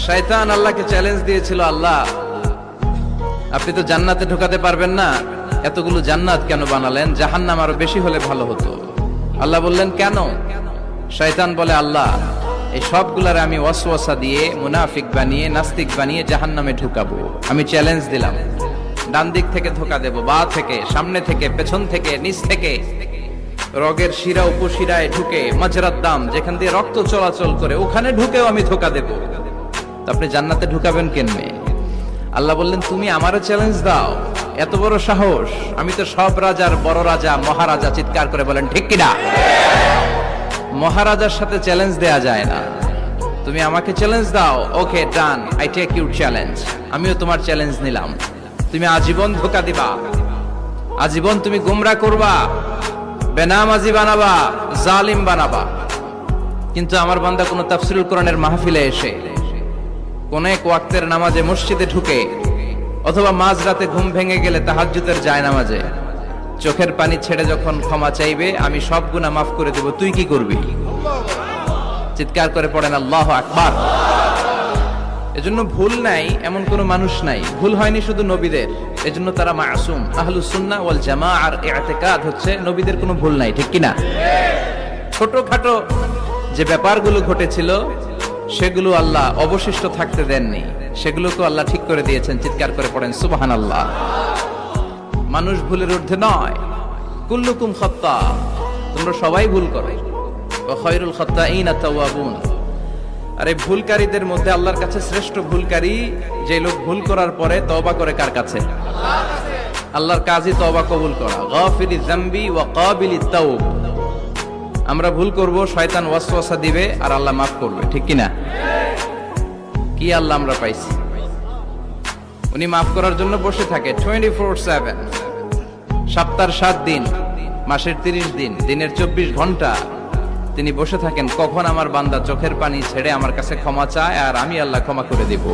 শয়তান আল্লাহকে চ্যালেঞ্জ দিয়েছিল, আল্লাহ আপনি তো জান্নাতে ঢোকাতে পারবেন না, এতগুলো জান্নাত কেন বানালেন? জাহান্নাম আরো বেশি হলে ভালো হতো। আল্লাহ বললেন কেন? শয়তান বলে, আল্লাহ এই সবগুলারে আমি ওয়াসওয়াসা দিয়ে মুনাফিক বানিয়ে নাস্তিক বানিয়ে জাহান্নামে ঢুকাবো। আমি চ্যালেঞ্জ দিলাম, ডান দিক থেকে ধোকা দেব, বা থেকে, সামনে থেকে, পেছন থেকে, নিচ থেকে, রগের শিরা উপশিরায় ঢুকে, মাজরাত দাম যেখান দিয়ে রক্ত চলাচল করে ওখানে ঢুকেও আমি ধোকা দেব। তো আপনি জান্নাতে ঢুকাবেন কেমনে? আল্লাহ বললেন, তুমি আমারও চ্যালেঞ্জ দাও, এত বড় সাহস? আমি তো সব রাজার বড় রাজা, মহারাজা। চিৎকার করে বলেন ঠিক কিনা? মহারাজার সাথে চ্যালেঞ্জ দেয়া যায় না। তুমি আমাকে চ্যালেঞ্জ দাও, ওকে ডান, আই টেক ইউর চ্যালেঞ্জ। আমিও তোমার চ্যালেঞ্জ নিলাম। তুমি আজীবন ধোকা দিবা, আজীবন তুমি গুমরা করবা, বেনামাজি বানাবা, জালিম বানাবা। কিন্তু আমার বান্দা কোন তাফসীরুল কোরআনের মাহফিলে এসে, কোন এক ওয়াক্তের নামাজে মসজিদে ঢুকে, অথবা মাঝরাতে ঘুম ভেঙে গেলে তাহাজ্জুদের জায়নামাজে চোখের পানি ছেড়ে যখন ক্ষমা চাইবে, আমি সব গুনাহ মাফ করে দেব, তুই কি করবি? চিৎকার করে পড়েন আল্লাহু আকবার। এজন্য ভুল নাই এমন কোন মানুষ নাই, ভুল হয়নি শুধু নবীদের, এজন্য তারা মাসুম। আহলুস সুন্নাহ ওয়াল জামাআর ইতিকাদ হচ্ছে নবীদের কোনো ভুল নাই, ঠিক কিনা? ছোটখাটো যে ব্যাপারগুলো ঘটেছিল সেগুলো আল্লাহ অবশিষ্ট থাকতে দেননি, সেগুলোকে আল্লাহ ঠিক করে দিয়েছেন। চিৎকার করে পড়েন সুবহানাল্লাহ। মানুষ ভুলের ঊর্ধ্বে নয়। কুল্লুকুম খাত্তা, তোমরা সবাই ভুল করো। ওয়া খায়রুল খাত্তাইনা তাওয়াবুন। আর এই ভুলকারীদের মধ্যে আল্লাহর কাছে শ্রেষ্ঠ ভুলকারী যে লোক ভুল করার পরে তওবা করে, কার কাছে? আল্লাহর কাছে। আল্লাহর কাজই তওবা কবুল করা। গাফিরিয যামবি ওয়া কাবিলিত তাওব। আমরা ভুল করব, শয়তান ওয়াসওয়াসা দিবে আর আল্লাহ মাফ করবে, ঠিক কিনা? কি আল্লাহ আমরা পাইছি? উনি মাফ করার জন্য বসে থাকে 24/7, সপ্তাহের 7 দিন, মাসের 30 দিন, দিনের 24 ঘন্টা তিনি বসে থাকেন, কখন আমার বান্দা চোখের পানি ছেড়ে আমার কাছে ক্ষমা চায় আর আমি আল্লাহ ক্ষমা করে দিব।